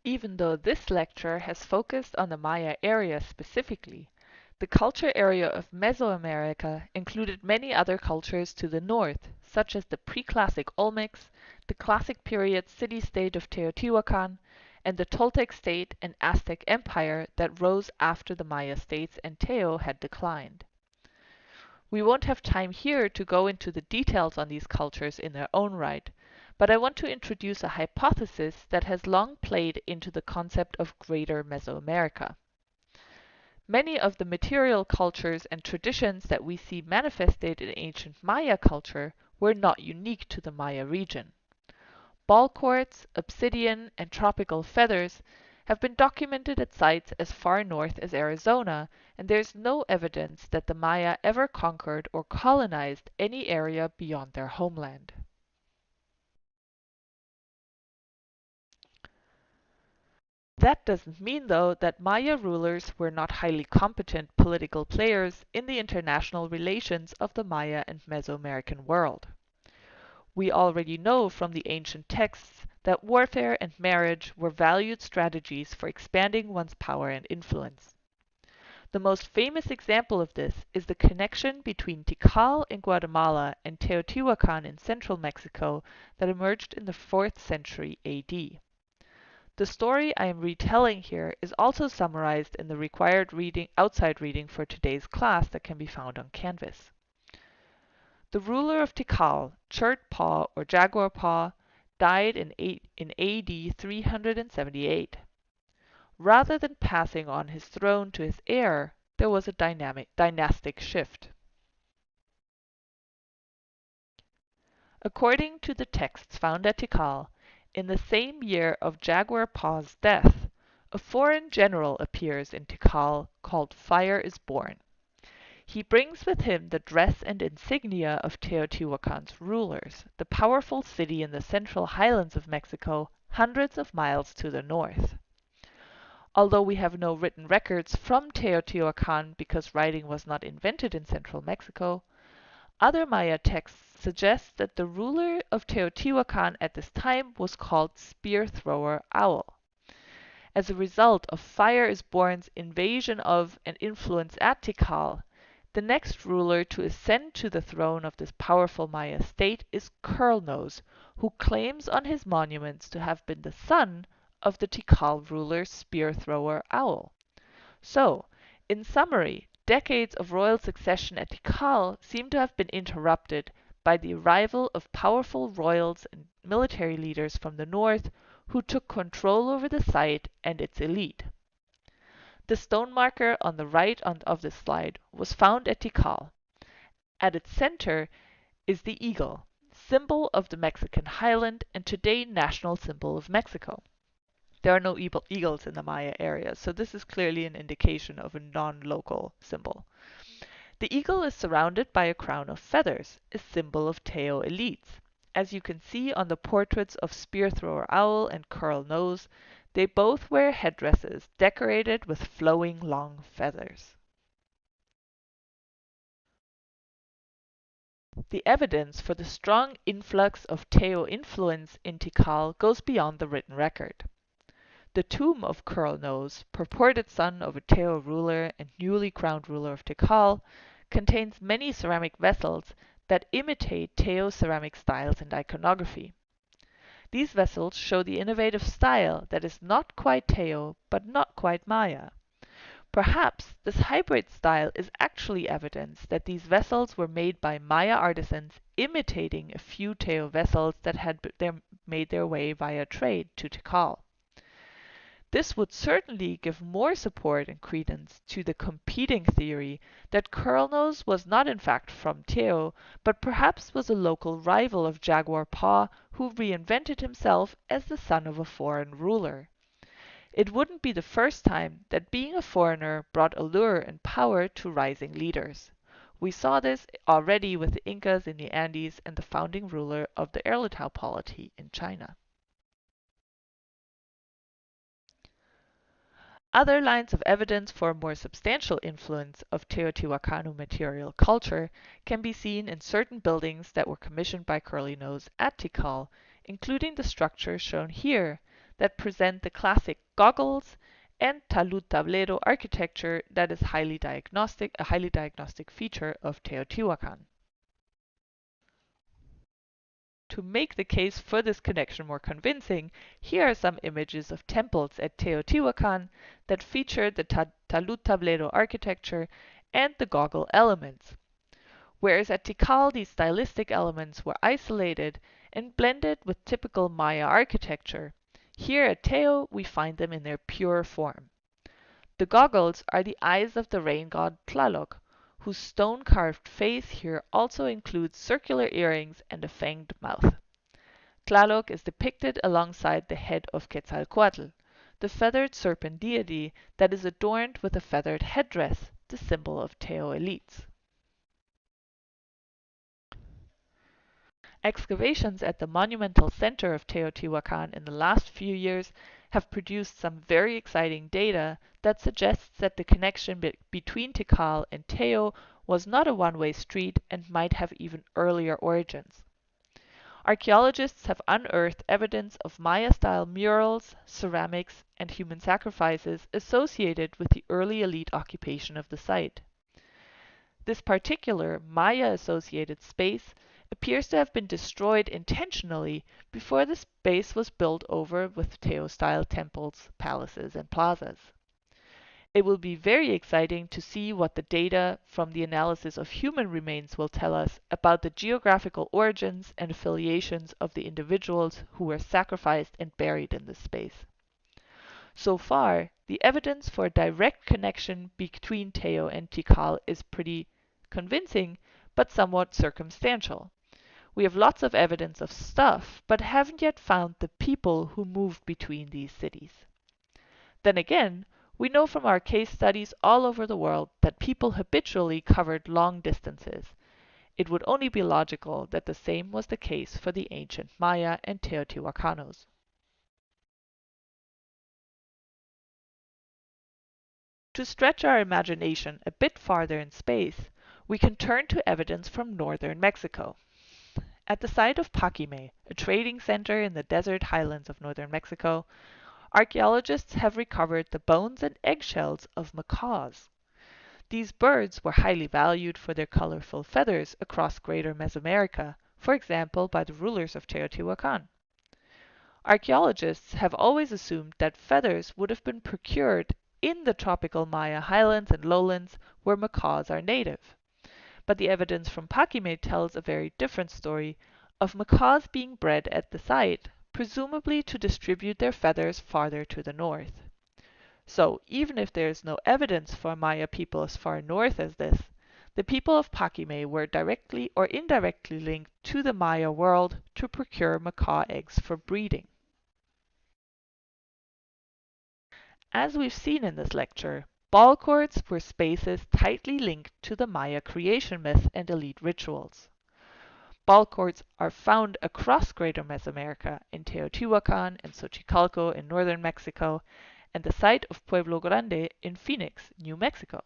Even though this lecture has focused on the Maya area specifically, the culture area of Mesoamerica included many other cultures to the north, such as the pre-classic Olmecs, the classic period city-state of Teotihuacan, and the Toltec state and Aztec empire that rose after the Maya states and Teo had declined. We won't have time here to go into the details on these cultures in their own right, but I want to introduce a hypothesis that has long played into the concept of Greater Mesoamerica. Many of the material cultures and traditions that we see manifested in ancient Maya culture were not unique to the Maya region. Ball quartz, obsidian, and tropical feathers have been documented at sites as far north as Arizona, and there is no evidence that the Maya ever conquered or colonized any area beyond their homeland. That doesn't mean, though, that Maya rulers were not highly competent political players in the international relations of the Maya and Mesoamerican world. We already know from the ancient texts that warfare and marriage were valued strategies for expanding one's power and influence. The most famous example of this is the connection between Tikal in Guatemala and Teotihuacan in central Mexico that emerged in the 4th century AD. The story I am retelling here is also summarized in the required outside reading for today's class that can be found on Canvas. The ruler of Tikal, Chert Pa or Jaguar Pa, died in AD 378. Rather than passing on his throne to his heir, there was a dynastic shift. According to the texts found at Tikal, in the same year of Jaguar Pa's death, a foreign general appears in Tikal called Fire is Born. He brings with him the dress and insignia of Teotihuacan's rulers, the powerful city in the central highlands of Mexico, hundreds of miles to the north. Although we have no written records from Teotihuacan because writing was not invented in central Mexico, other Maya texts suggest that the ruler of Teotihuacan at this time was called Spear Thrower Owl. As a result of Fire is Born's invasion of and influence at Tikal, the next ruler to ascend to the throne of this powerful Maya state is Curl-Nose, who claims on his monuments to have been the son of the Tikal ruler Spear Thrower Owl. So, in summary, decades of royal succession at Tikal seem to have been interrupted by the arrival of powerful royals and military leaders from the north who took control over the site and its elite. The stone marker on the right of this slide was found at Tikal. At its center is the eagle, symbol of the Mexican highland and today national symbol of Mexico. There are no eagles in the Maya area, so this is clearly an indication of a non-local symbol. The eagle is surrounded by a crown of feathers, a symbol of Teo elites. As you can see on the portraits of Spear Thrower Owl and Curl Nose, they both wear headdresses decorated with flowing long feathers. The evidence for the strong influx of Teo influence in Tikal goes beyond the written record. The tomb of Curl Nose, purported son of a Teo ruler and newly crowned ruler of Tikal, contains many ceramic vessels that imitate Teo ceramic styles and iconography. These vessels show the innovative style that is not quite Teo, but not quite Maya. Perhaps this hybrid style is actually evidence that these vessels were made by Maya artisans imitating a few Teo vessels that had made their way via trade to Tikal. This would certainly give more support and credence to the competing theory that Curl-Nose was not in fact from Teo, but perhaps was a local rival of Jaguar Pa who reinvented himself as the son of a foreign ruler. It wouldn't be the first time that being a foreigner brought allure and power to rising leaders. We saw this already with the Incas in the Andes and the founding ruler of the Erletau polity in China. Other lines of evidence for a more substantial influence of Teotihuacano material culture can be seen in certain buildings that were commissioned by Curly Nose at Tikal, including the structure shown here, that present the classic goggles and talud tablero architecture that is a highly diagnostic feature of Teotihuacan. To make the case for this connection more convincing, here are some images of temples at Teotihuacan that feature the talud tablero architecture and the goggle elements. Whereas at Tikal these stylistic elements were isolated and blended with typical Maya architecture, here at Teo we find them in their pure form. The goggles are the eyes of the rain god Tlaloc, whose stone-carved face here also includes circular earrings and a fanged mouth. Tlaloc is depicted alongside the head of Quetzalcoatl, the feathered serpent deity that is adorned with a feathered headdress, the symbol of Teo elites. Excavations at the monumental center of Teotihuacan in the last few years have produced some very exciting data that suggests that the connection between Tikal and Teo was not a one-way street and might have even earlier origins. Archaeologists have unearthed evidence of Maya-style murals, ceramics, and human sacrifices associated with the early elite occupation of the site. This particular Maya-associated space appears to have been destroyed intentionally before the space was built over with Teo-style temples, palaces, and plazas. It will be very exciting to see what the data from the analysis of human remains will tell us about the geographical origins and affiliations of the individuals who were sacrificed and buried in this space. So far, the evidence for a direct connection between Teo and Tikal is pretty convincing, but somewhat circumstantial. We have lots of evidence of stuff, but haven't yet found the people who moved between these cities. Then again, we know from our case studies all over the world that people habitually covered long distances. It would only be logical that the same was the case for the ancient Maya and Teotihuacanos. To stretch our imagination a bit farther in space, we can turn to evidence from northern Mexico. At the site of Paquime, a trading center in the desert highlands of northern Mexico, archaeologists have recovered the bones and eggshells of macaws. These birds were highly valued for their colorful feathers across greater Mesoamerica, for example by the rulers of Teotihuacan. Archaeologists have always assumed that feathers would have been procured in the tropical Maya highlands and lowlands where macaws are native. But the evidence from Paquime tells a very different story of macaws being bred at the site, presumably to distribute their feathers farther to the north. So, even if there is no evidence for Maya people as far north as this, the people of Paquime were directly or indirectly linked to the Maya world to procure macaw eggs for breeding. As we've seen in this lecture, ball courts were spaces tightly linked to the Maya creation myth and elite rituals. Ball courts are found across greater Mesoamerica, in Teotihuacan and Xochicalco in northern Mexico, and the site of Pueblo Grande in Phoenix, New Mexico.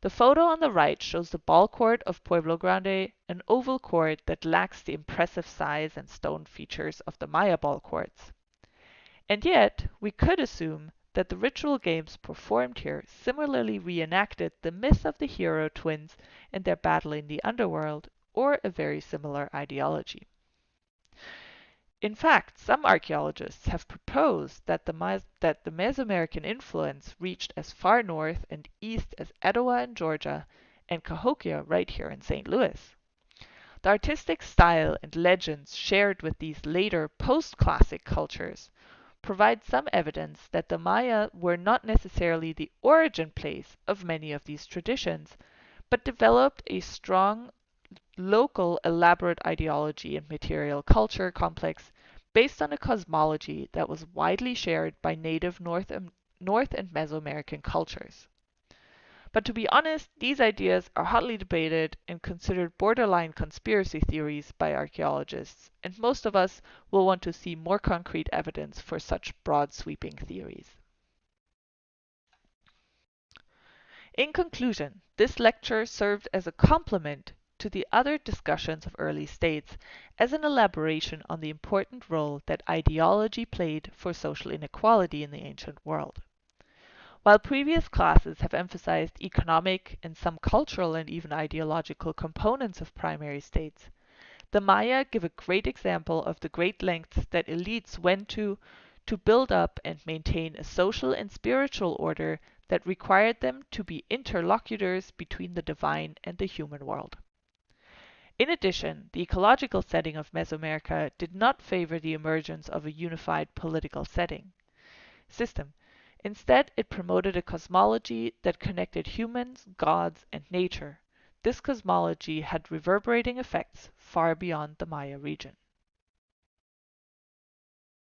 The photo on the right shows the ball court of Pueblo Grande, an oval court that lacks the impressive size and stone features of the Maya ball courts. And yet, we could assume that the ritual games performed here similarly reenacted the myth of the hero twins and their battle in the underworld, or a very similar ideology. In fact, some archaeologists have proposed that the Mesoamerican influence reached as far north and east as Etowah in Georgia and Cahokia right here in St. Louis. The artistic style and legends shared with these later post-classic cultures provide some evidence that the Maya were not necessarily the origin place of many of these traditions, but developed a strong local elaborate ideology and material culture complex based on a cosmology that was widely shared by native North and Mesoamerican cultures. But to be honest, these ideas are hotly debated and considered borderline conspiracy theories by archaeologists, and most of us will want to see more concrete evidence for such broad sweeping theories. In conclusion, this lecture served as a complement to the other discussions of early states as an elaboration on the important role that ideology played for social inequality in the ancient world. While previous classes have emphasized economic and some cultural and even ideological components of primary states, the Maya give a great example of the great lengths that elites went to build up and maintain a social and spiritual order that required them to be interlocutors between the divine and the human world. In addition, the ecological setting of Mesoamerica did not favor the emergence of a unified political system. Instead, it promoted a cosmology that connected humans, gods, and nature. This cosmology had reverberating effects far beyond the Maya region.